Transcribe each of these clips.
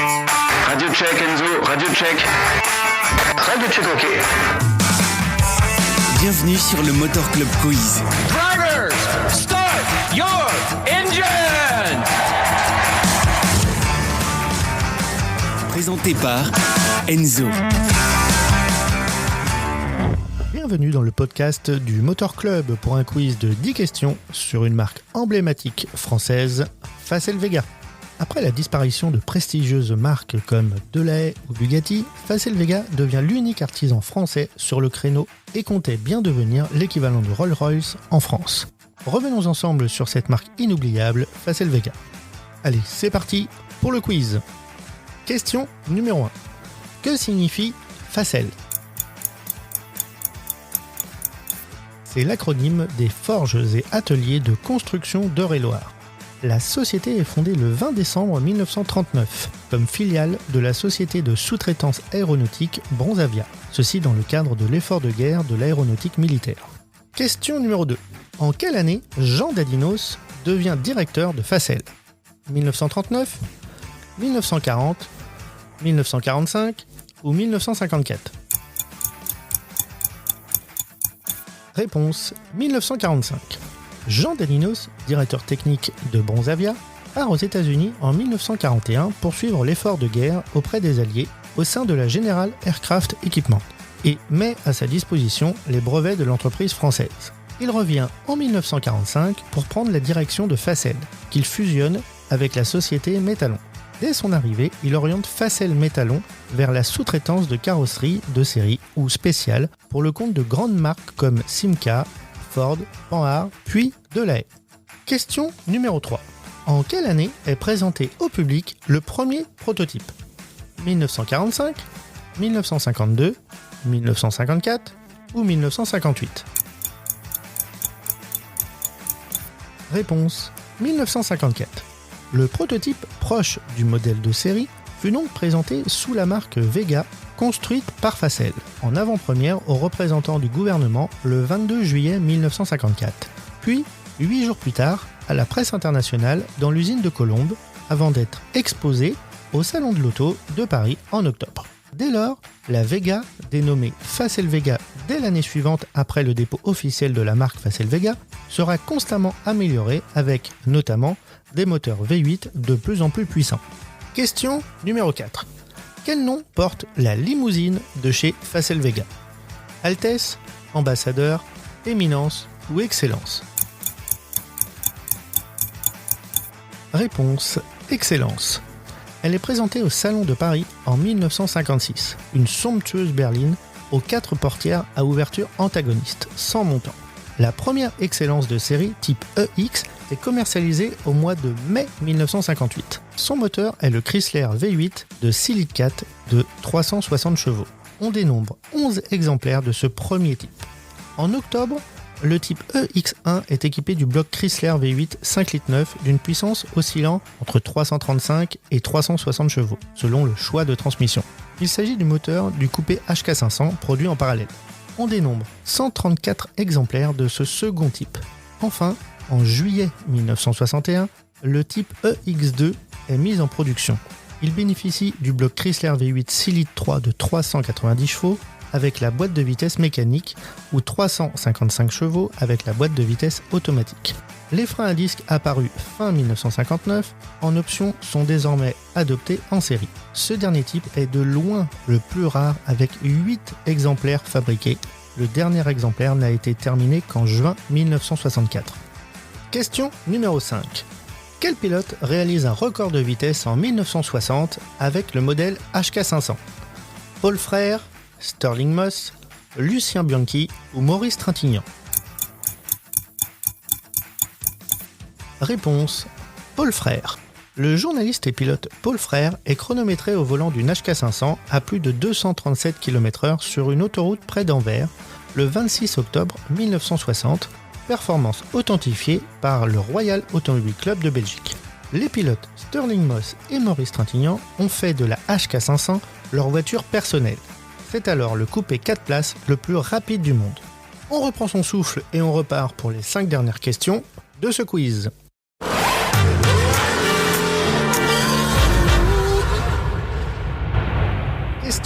Radio check Enzo, radio check. Radio check ok. Bienvenue sur le Motor Club Quiz. Drivers, start your engine! Présenté par Enzo. Bienvenue dans le podcast du Motor Club pour un quiz de 10 questions sur une marque emblématique française, Facel Vega. Après la disparition de prestigieuses marques comme Delahaye ou Bugatti, Facel Vega devient l'unique artisan français sur le créneau et comptait bien devenir l'équivalent de Rolls-Royce en France. Revenons ensemble sur cette marque inoubliable, Facel Vega. Allez, c'est parti pour le quiz. Question numéro 1. Que signifie Facel ? C'est l'acronyme des Forges et Ateliers de Construction d'Eure-et-Loir. La société est fondée le 20 décembre 1939 comme filiale de la société de sous-traitance aéronautique Bronzavia, ceci dans le cadre de l'effort de guerre de l'aéronautique militaire. Question numéro 2. En quelle année Jean Dadinos devient directeur de Facel ? 1939, 1940, 1945 ou 1954 ? Réponse 1945. Jean Dadinos, directeur technique de Bronzavia, part aux États-Unis en 1941 pour suivre l'effort de guerre auprès des Alliés au sein de la General Aircraft Equipment et met à sa disposition les brevets de l'entreprise française. Il revient en 1945 pour prendre la direction de Facel, qu'il fusionne avec la société Métalon. Dès son arrivée, il oriente Facel Métalon vers la sous-traitance de carrosserie de série ou spéciale pour le compte de grandes marques comme Simca, Ford, Panhard, puis Delahaye. Question numéro 3. En quelle année est présenté au public le premier prototype ? 1945, 1952, 1954 ou 1958 ? Réponse 1954. Le prototype proche du modèle de série fut donc présenté sous la marque Vega, construite par Facel, en avant-première aux représentants du gouvernement le 22 juillet 1954, puis 8 jours plus tard à la presse internationale dans l'usine de Colombes, avant d'être exposé au Salon de l'Auto de Paris en octobre. Dès lors, la Vega, dénommée Facel Vega dès l'année suivante après le dépôt officiel de la marque Facel Vega, sera constamment améliorée avec, notamment, des moteurs V8 de plus en plus puissants. Question numéro 4. Quel nom porte la limousine de chez Facel Vega ? Altesse, Ambassadeur, Éminence ou Excellence ? Réponse Excellence. Elle est présentée au Salon de Paris en 1956, une somptueuse berline aux 4 portières à ouverture antagoniste, sans montant. La première Excellence de série type EX est commercialisée au mois de mai 1958. Son moteur est le Chrysler V8 de 6 litres 4 de 360 chevaux. On dénombre 11 exemplaires de ce premier type. En octobre, le type EX1 est équipé du bloc Chrysler V8 5 litres 9 d'une puissance oscillant entre 335 et 360 chevaux, selon le choix de transmission. Il s'agit du moteur du coupé HK500 produit en parallèle. On dénombre 134 exemplaires de ce second type. Enfin, en juillet 1961, le type EX2 est mis en production. Il bénéficie du bloc Chrysler V8 6 litres 3 de 390 chevaux avec la boîte de vitesse mécanique ou 355 chevaux avec la boîte de vitesse automatique. Les freins à disque apparus fin 1959 en option sont désormais adoptés en série. Ce dernier type est de loin le plus rare avec 8 exemplaires fabriqués. Le dernier exemplaire n'a été terminé qu'en juin 1964. Question numéro 5. Quel pilote réalise un record de vitesse en 1960 avec le modèle HK500 ? Paul Frère, Stirling Moss, Lucien Bianchi ou Maurice Trintignant ? Réponse Paul Frère. Le journaliste et pilote Paul Frère est chronométré au volant d'une HK500 à plus de 237 km/h sur une autoroute près d'Anvers le 26 octobre 1960, performance authentifiée par le Royal Automobile Club de Belgique. Les pilotes Stirling Moss et Maurice Trintignant ont fait de la HK500 leur voiture personnelle. C'est alors le coupé 4 places le plus rapide du monde. On reprend son souffle et on repart pour les 5 dernières questions de ce quiz.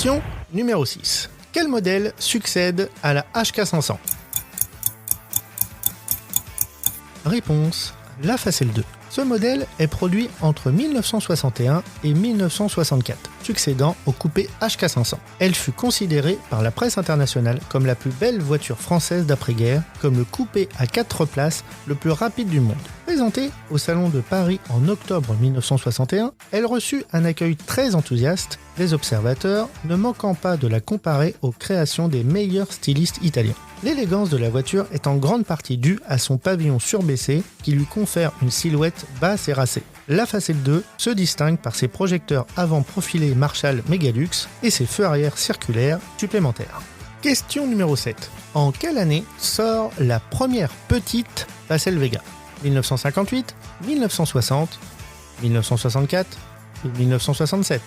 Question numéro 6. Quel modèle succède à la HK500? Réponse, la Facel 2. Ce modèle est produit entre 1961 et 1964, succédant au coupé HK500. Elle fut considérée par la presse internationale comme la plus belle voiture française d'après-guerre, comme le coupé à 4 places le plus rapide du monde. Présentée au Salon de Paris en octobre 1961, elle reçut un accueil très enthousiaste, les observateurs ne manquant pas de la comparer aux créations des meilleurs stylistes italiens. L'élégance de la voiture est en grande partie due à son pavillon surbaissé qui lui confère une silhouette basse et racée. La Facel 2 se distingue par ses projecteurs avant profilés Marshall Megalux et ses feux arrière circulaires supplémentaires. Question numéro 7. En quelle année sort la première petite Facel Vega? 1958, 1960, 1964 ou 1967?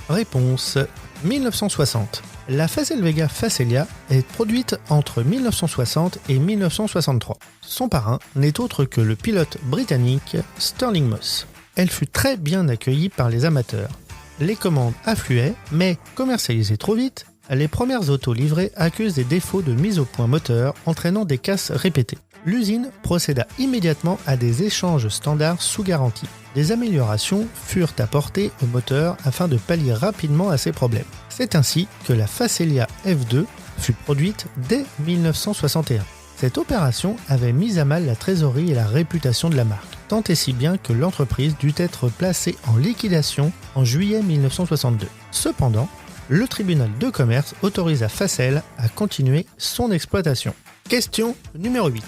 Réponse 1960. La Facel Vega Facelia est produite entre 1960 et 1963. Son parrain n'est autre que le pilote britannique Stirling Moss. Elle fut très bien accueillie par les amateurs. Les commandes affluaient, mais commercialisées trop vite, les premières autos livrées accusent des défauts de mise au point moteur entraînant des casses répétées. L'usine procéda immédiatement à des échanges standards sous garantie. Des améliorations furent apportées au moteur afin de pallier rapidement à ces problèmes. C'est ainsi que la Facelia F2 fut produite dès 1961. Cette opération avait mis à mal la trésorerie et la réputation de la marque, tant et si bien que l'entreprise dut être placée en liquidation en juillet 1962. Cependant, le tribunal de commerce autorisa Facel à continuer son exploitation. Question numéro 8.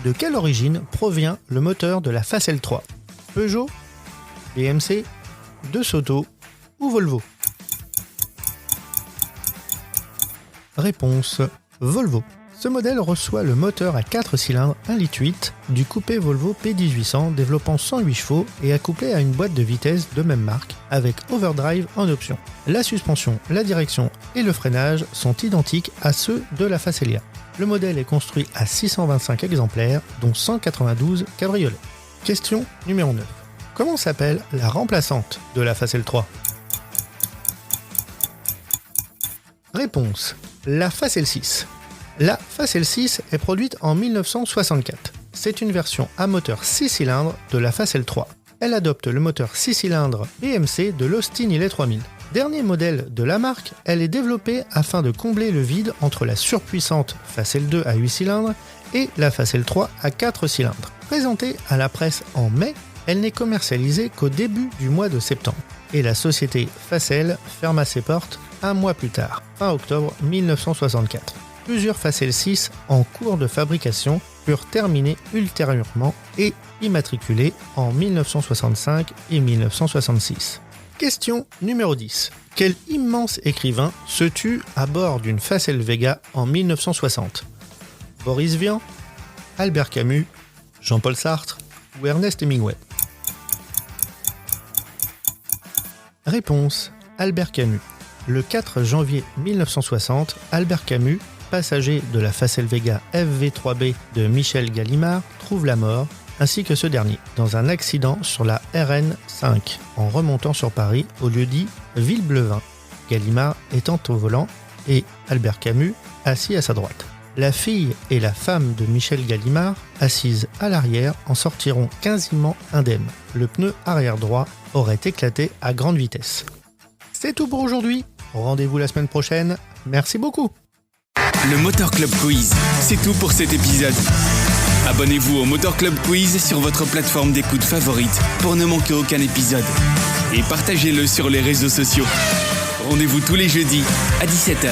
De quelle origine provient le moteur de la Facel 3? Peugeot, BMC, DeSoto ou Volvo? Réponse, Volvo. Ce modèle reçoit le moteur à 4 cylindres 1,8 litre du coupé Volvo P1800 développant 108 chevaux et accouplé à une boîte de vitesse de même marque avec overdrive en option. La suspension, la direction et le freinage sont identiques à ceux de la Facelia. Le modèle est construit à 625 exemplaires, dont 192 cabriolets. Question numéro 9. Comment s'appelle la remplaçante de la Facel 3? Réponse, la Facel 6. La Facel 6 est produite en 1964. C'est une version à moteur 6 cylindres de la Facel 3. Elle adopte le moteur 6 cylindres BMC de l'Austin Hillet 3000. Dernier modèle de la marque, elle est développée afin de combler le vide entre la surpuissante Facel 2 à 8 cylindres et la Facel 3 à 4 cylindres. Présentée à la presse en mai, elle n'est commercialisée qu'au début du mois de septembre. Et la société Facel ferma ses portes un mois plus tard, fin octobre 1964. Plusieurs Facel 6 en cours de fabrication furent terminées ultérieurement et immatriculées en 1965 et 1966. Question numéro 10. Quel immense écrivain se tue à bord d'une Facel Vega en 1960? Boris Vian, Albert Camus, Jean-Paul Sartre ou Ernest Hemingway? Réponse, Albert Camus. Le 4 janvier 1960, Albert Camus, passager de la Facel Vega FV3B de Michel Gallimard, trouve la mort, ainsi que ce dernier, dans un accident sur la RN 5, en remontant sur Paris au lieu-dit Villeblevin, Gallimard étant au volant et Albert Camus assis à sa droite. La fille et la femme de Michel Gallimard, assises à l'arrière, en sortiront quasiment indemnes. Le pneu arrière droit aurait éclaté à grande vitesse. C'est tout pour aujourd'hui. Rendez-vous la semaine prochaine. Merci beaucoup. Le Motor Club Quiz, c'est tout pour cet épisode. Abonnez-vous au Motor Club Quiz sur votre plateforme d'écoute favorite pour ne manquer aucun épisode. Et partagez-le sur les réseaux sociaux. Rendez-vous tous les jeudis à 17h.